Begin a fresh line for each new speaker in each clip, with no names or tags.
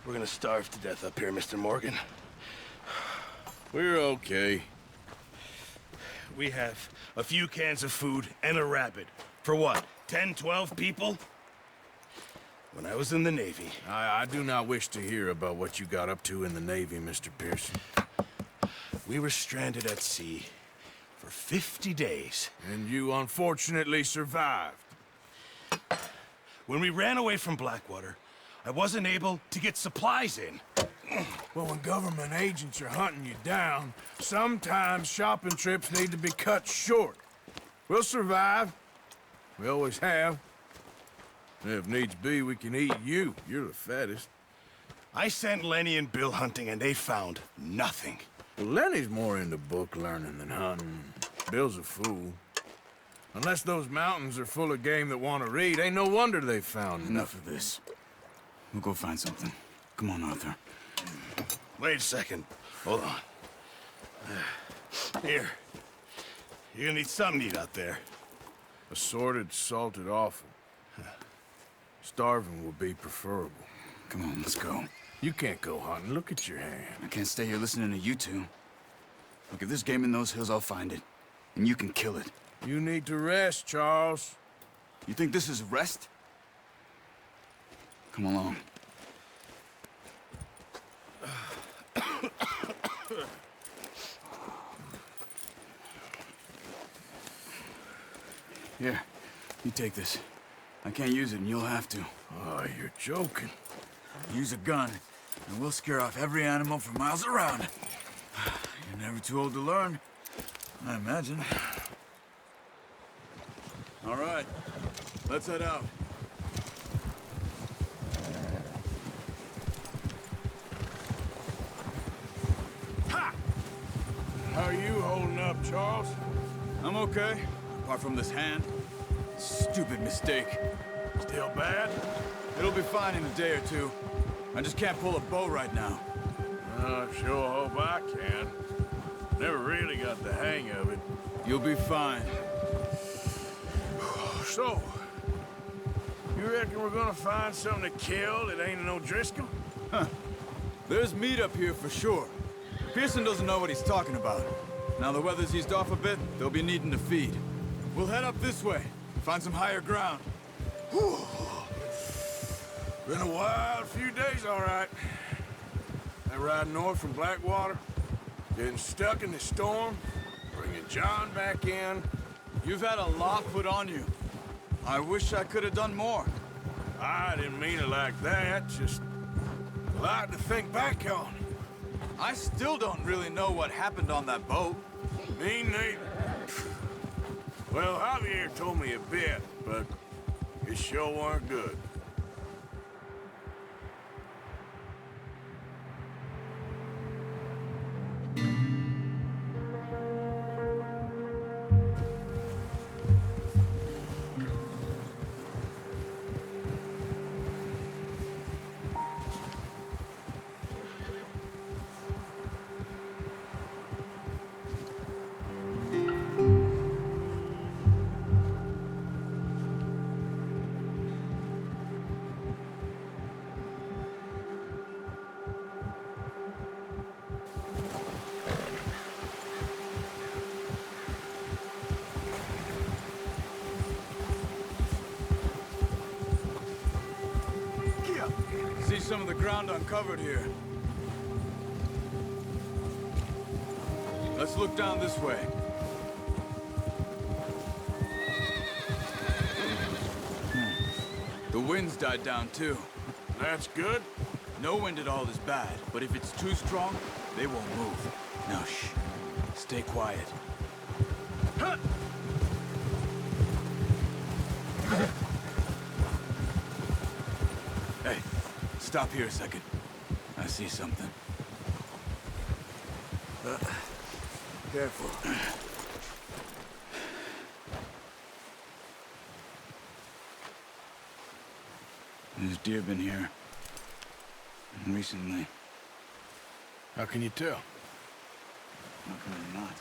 We're gonna starve to death up here, Mr. Morgan.
We're okay.
We have a few cans of food and a rabbit. For what, 10, 12 people? When I was in the Navy...
I do not wish to hear about what you got up to in the Navy, Mr. Pearson.
We were stranded at sea for 50 days.
And you unfortunately survived.
When we ran away from Blackwater, I wasn't able to get supplies in.
Well, when government agents are hunting you down, sometimes shopping trips need to be cut short. We'll survive. We always have. And if needs be, we can eat you. You're the fattest.
I sent Lenny and Bill hunting, and they found nothing.
Well, Lenny's more into book learning than hunting. Bill's a fool. Unless those mountains are full of game that want to read, ain't no wonder they found
Enough of this. We'll go find something. Come on, Arthur.
Wait a second. Hold on. Here. You're gonna need something to eat out there.
Assorted, salted offal. Starving will be preferable.
Come on, let's go.
You can't go hunting. Look at your hand.
I can't stay here listening to you two. Look, if there's game in those hills, I'll find it. And you can kill it.
You need to rest, Charles.
You think this is rest? Come along. Here, you take this. I can't use it, and you'll have to.
Oh, you're joking.
Use a gun, and we'll scare off every animal for miles around. You're never too old to learn, I imagine. All right, let's head out.
Ha! How are you holding up, Charles?
I'm okay, apart from this hand. Stupid mistake.
Still bad?
It'll be fine in a day or two. I just can't pull a bow right now.
I sure hope I can. Never really got the hang of it.
You'll be fine.
So, you reckon we're gonna find something to kill that ain't no Driscoll?
Huh. There's meat up here for sure. Pearson doesn't know what he's talking about. Now the weather's eased off a bit, they'll be needing to feed. We'll head up this way, find some higher ground.
Whew. Been a wild few days, all right. That ride north from Blackwater, getting stuck in the storm, bringing John back in.
You've had a lot put on you. I wish I could have done more.
I didn't mean it like that, just a lot to think back on.
I still don't really know what happened on that boat.
Me neither. Well, Javier told me a bit, but it sure weren't good.
some of the ground uncovered here. Let's look down this way. The wind's died down too.
That's good.
No wind at all is bad, but if it's too strong, they won't move. Now shh. Stay quiet.
Huh.
Hey, stop here a second. I see something.
Careful.
There's deer been here. Recently.
How can you tell?
How can I not?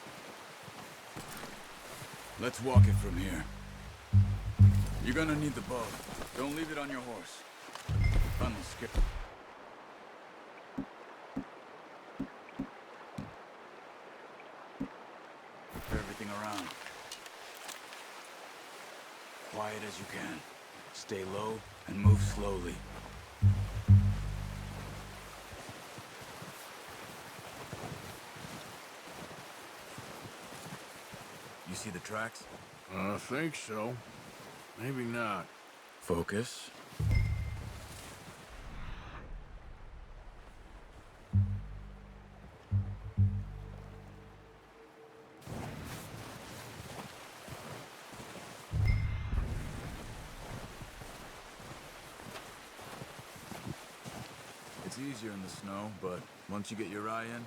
Let's walk it from here. You're gonna need the bow. Don't leave it on your horse. Fun will skip. Everything around. Quiet as you can. Stay low and move slowly. You see the tracks?
I think so. Maybe not.
Focus. It's easier in the snow, but once you get your eye in,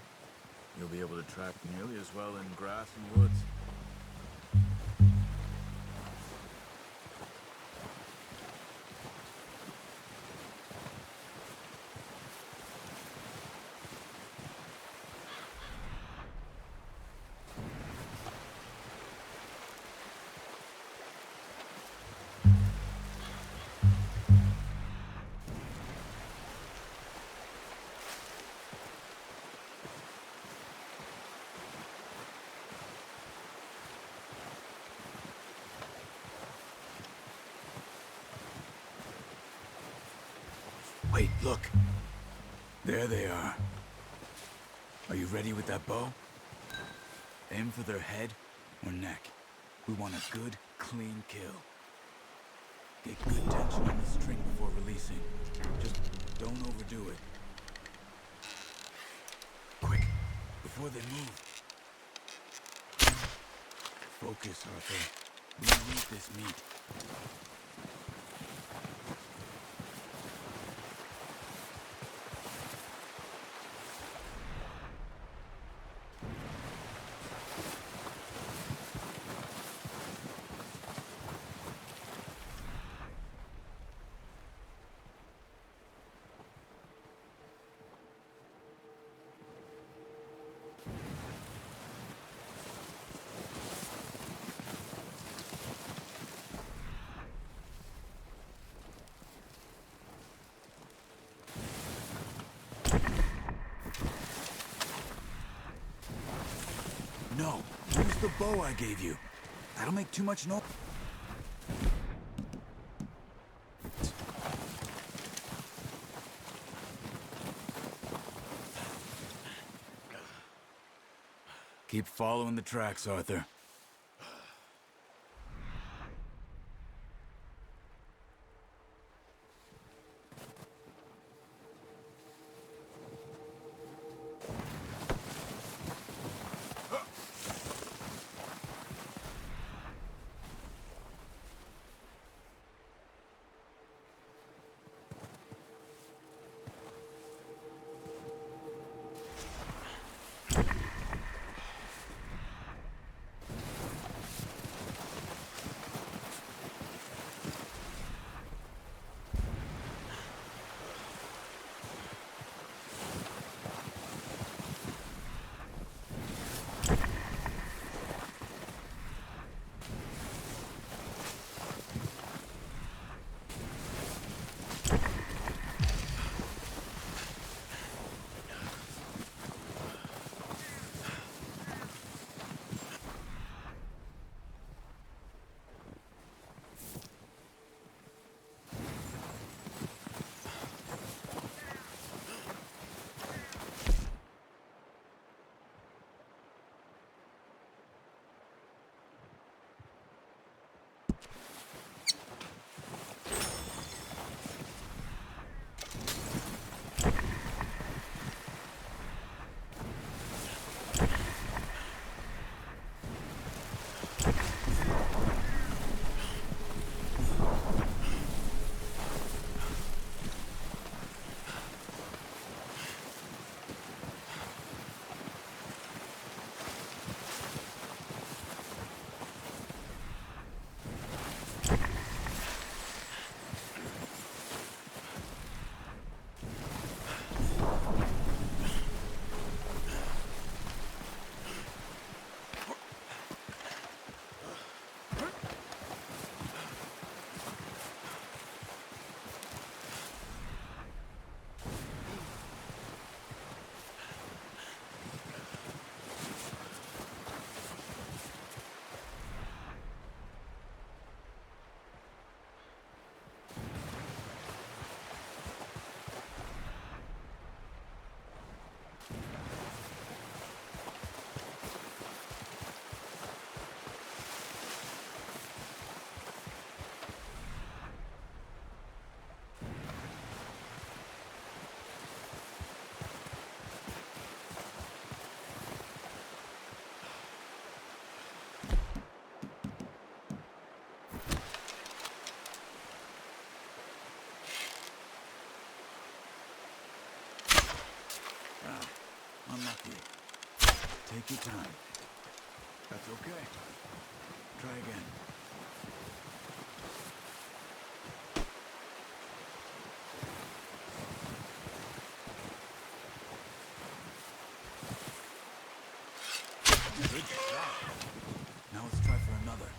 you'll be able to track nearly as well in grass and woods. Wait, look. There they are. Are you ready with that bow? Aim for their head or neck. We want a good, clean kill. Get good tension on the string before releasing. Just don't overdo it. Quick, before they move. Focus, Arthur. We need this meat. No, use the bow I gave you. That'll make too much noise. Keep following the tracks, Arthur. unlucky. Take your time. That's okay. Try again. Good shot. Now let's try for another.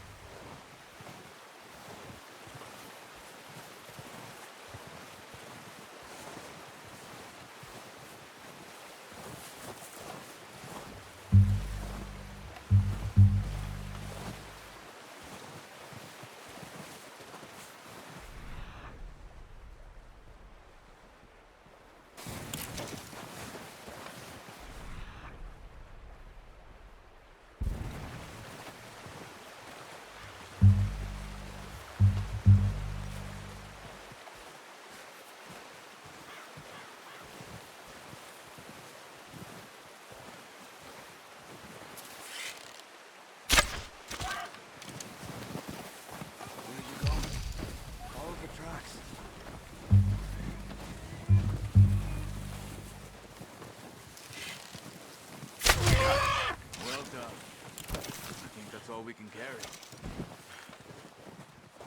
All we can carry.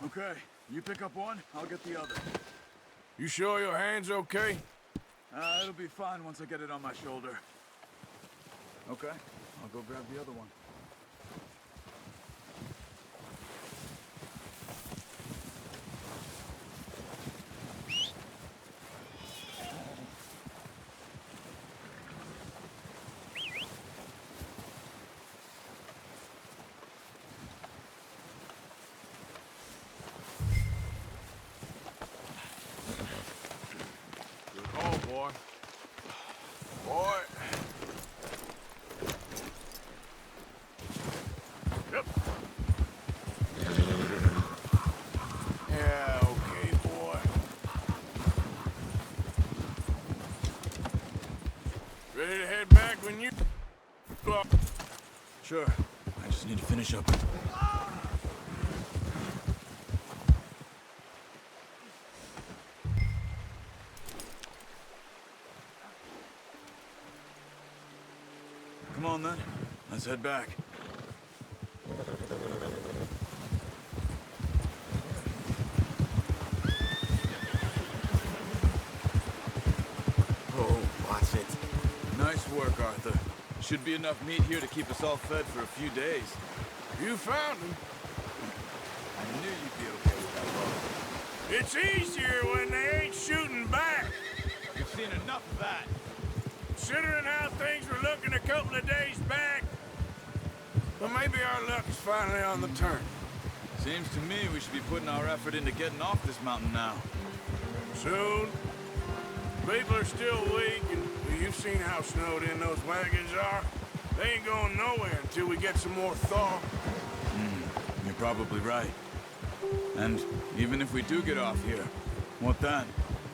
Okay, you pick up one, I'll get the other.
You sure your hand's okay?
It'll be fine once I get it on my shoulder. Okay, I'll go grab the other one.
Boy. Boy. Yep. Yeah, okay, boy. Ready to head back when you...
Sure. I just need to finish up. Come on, then. Let's head back.
Oh, watch it.
Nice work, Arthur. Should be enough meat here to keep us all fed for a few days.
You found him.
I knew you'd be okay with that bow.
It's easier when they ain't shooting back.
We've seen enough of that.
Considering how things were looking a couple of days back, well, maybe our luck is finally on the turn.
Seems to me we should be putting our effort into getting off this mountain now.
Soon. People are still weak, and you've seen how snowed in those wagons are. They ain't going nowhere until we get some more thaw.
You're probably right. And even if we do get off here, what then?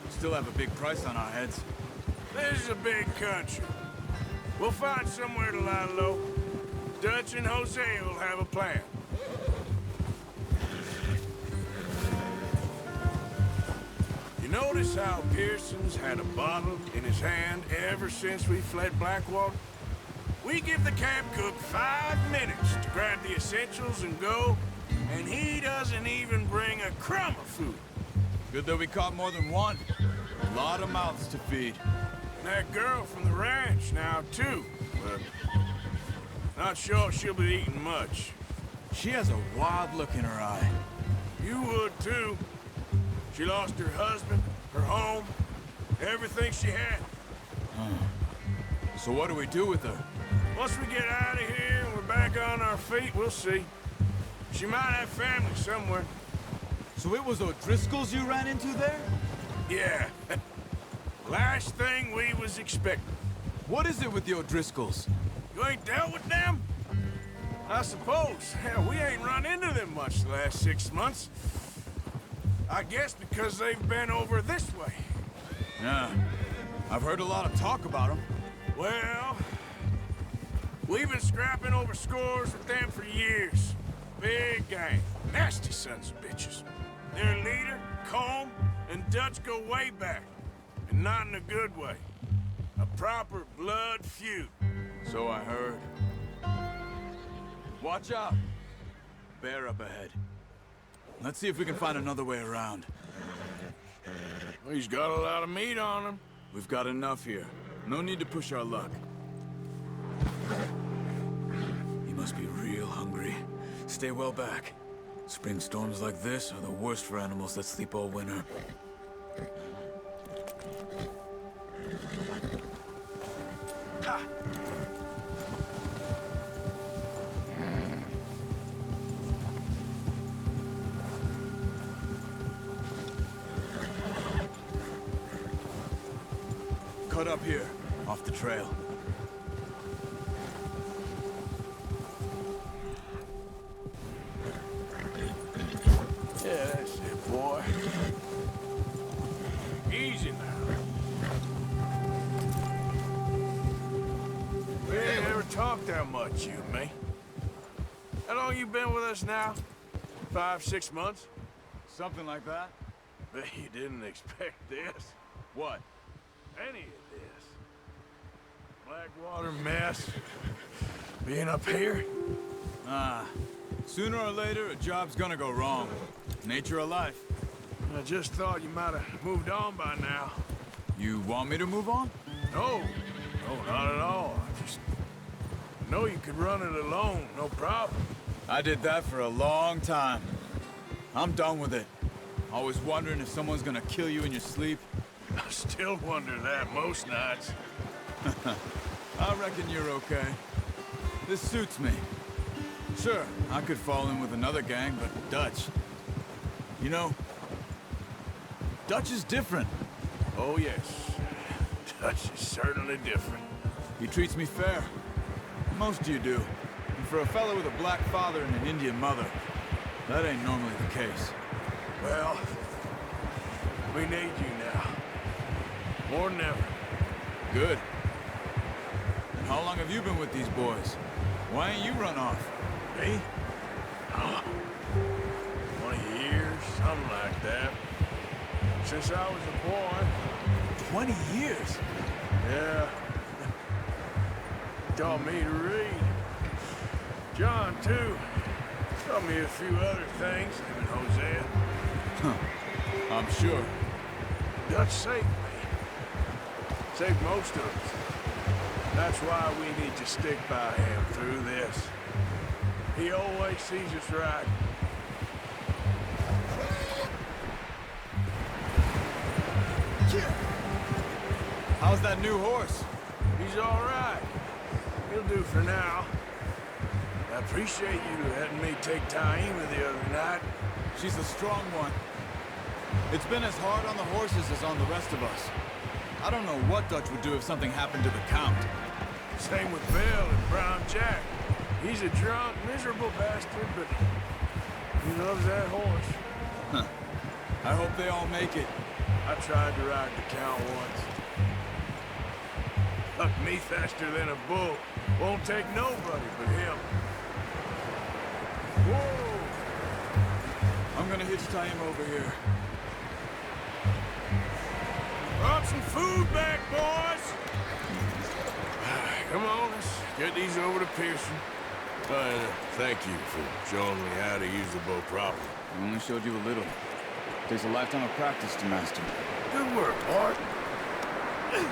We still have a big price on our heads.
This is a big country. We'll find somewhere to lie low. Dutch and Jose will have a plan. You notice how Pearson's had a bottle in his hand ever since we fled Blackwater? We give the camp cook 5 minutes to grab the essentials and go, and he doesn't even bring a crumb of food.
Good that we caught more than one. A lot of mouths to feed.
That girl from the ranch now, too, but not sure she'll be eating much.
She has a wild look in her eye.
You would, too. She lost her husband, her home, everything she had.
So what do we do with her?
Once we get out of here and we're back on our feet, we'll see. She might have family somewhere.
So it was O'Driscoll's you ran into there?
Yeah. Last thing we was expecting.
What is it with the O'Driscolls?
You ain't dealt with them? I suppose. Hell, we ain't run into them much the last 6 months. I guess because they've been over this way.
Yeah. I've heard a lot of talk about them.
Well, we've been scrapping over scores with them for years. Big gang. Nasty sons of bitches. Their leader, Combe, and Dutch go way back. And not in a good way. A proper blood feud.
So I heard. Watch out. Bear up ahead. Let's see if we can find another way around.
He's got a lot of meat on him.
We've got enough here. No need to push our luck. He must be real hungry. Stay well back. Spring storms like this are the worst for animals that sleep all winter. Ha! Cut up here, off the trail.
Yeah, that's it, boy. Easy now. We ain't ever talked that much, you and me. How long you been with us now? 5, 6 months?
Something like that?
Bet you didn't expect this.
What?
Any of this. Blackwater mess. Being up here?
Sooner or later, a job's gonna go wrong. Nature of life.
I just thought you might have moved on by now.
You want me to move on?
No, not at all. I just know you could run it alone, no problem.
I did that for a long time. I'm done with it. Always wondering if someone's gonna kill you in your sleep.
I still wonder that most nights.
I reckon you're okay. This suits me. Sure, I could fall in with another gang, but Dutch... You know, Dutch is different.
Oh, yes. Dutch is certainly different.
He treats me fair. Most of you do. And for a fellow with a black father and an Indian mother, that ain't normally the case.
Well, we need you now. More than ever.
Good. And how long have you been with these boys? Why ain't you run off?
Me? Oh, 20 years, something like that. Since I was a boy.
20 years?
Yeah. Taught me to read. John, too. Taught me a few other things, him and Hosea.
Huh. I'm sure.
Dutch saved me. Saved most of us. That's why we need to stick by him through this. He always sees us right.
How's that new horse?
He's all right. He'll do for now. I appreciate you letting me take Taima the other night.
She's a strong one. It's been as hard on the horses as on the rest of us. I don't know what Dutch would do if something happened to the Count.
Same with Bill and Brown Jack. He's a drunk, miserable bastard, but he loves that horse.
Huh. I hope they all make it.
I tried to ride the Count once. Bucked me faster than a bull. Won't take nobody but him. Whoa!
I'm gonna hitch Taima over here.
Brought some food back, boys! Come on, let's get these over to Pearson. Thank you for showing me how to use the bow properly.
I only showed you a little. Takes a lifetime of practice to master.
Good work, Bart. Well.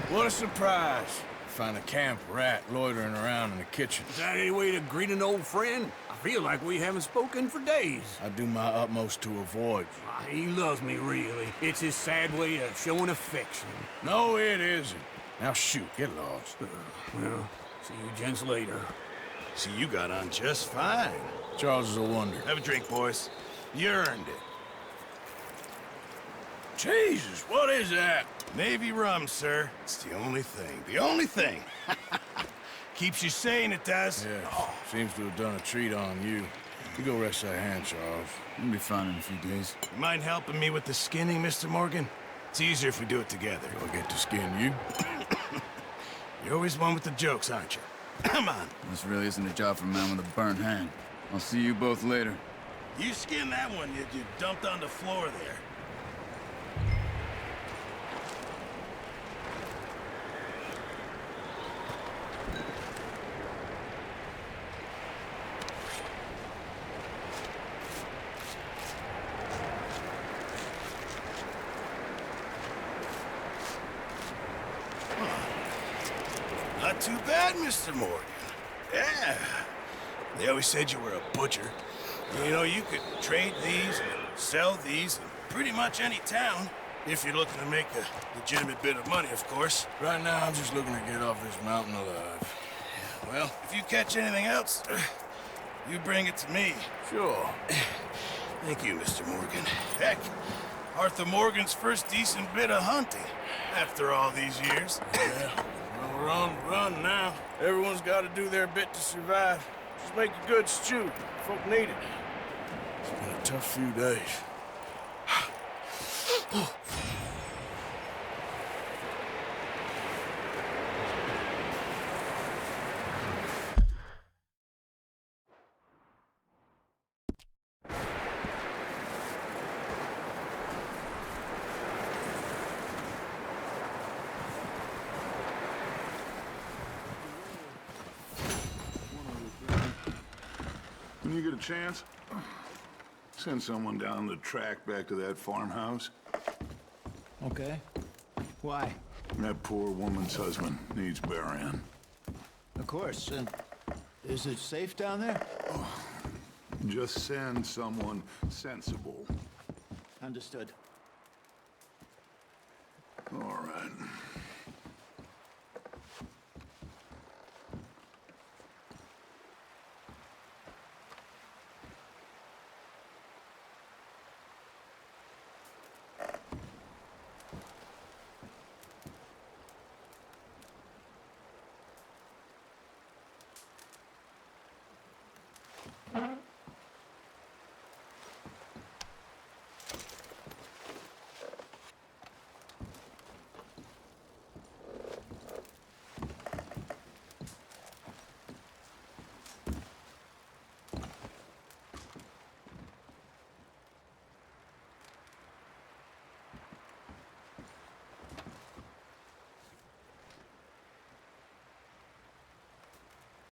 What a surprise. Find a camp rat loitering around in the kitchen.
Is that any way to greet an old friend? I feel like we haven't spoken for days.
I do my utmost to avoid you.
He loves me, really. It's his sad way of showing affection.
No, it isn't. Now shoot, get lost.
Well, see you gents later.
See, you got on just fine.
Charles is a wonder.
Have a drink, boys. You earned it.
Jesus, what is that?
Navy rum, sir. It's the only thing. The only thing. Keeps you sane, it does.
Yeah, seems to have done a treat on you. You go rest that hand, Charles.
We'll be fine in a few days.
You mind helping me with the skinning, Mr. Morgan? It's easier if we do it together.
Do I get to skin you?
You're always one with the jokes, aren't you? Come on.
This really isn't a job for a man with a burnt hand. I'll see you both later.
You skinned that one you dumped on the floor there. Not too bad, Mr. Morgan. Yeah. They always said you were a butcher. You know, you could trade these and sell these in pretty much any town. If you're looking to make a legitimate bit of money, of course.
Right now, I'm just looking to get off this mountain alive.
Well, if you catch anything else, you bring it to me.
Sure.
Thank you, Mr. Morgan. Heck, Arthur Morgan's first decent bit of hunting after all these years.
Yeah. Well, we're on the run now. Everyone's got to do their bit to survive. Just make a good stew. Folk need it. It's been a tough few days.
When you get a chance, send someone down the track back to that farmhouse.
Okay. Why?
That poor woman's husband needs burying.
Of course. And is it safe down there?
Just send someone sensible.
Understood.
All right.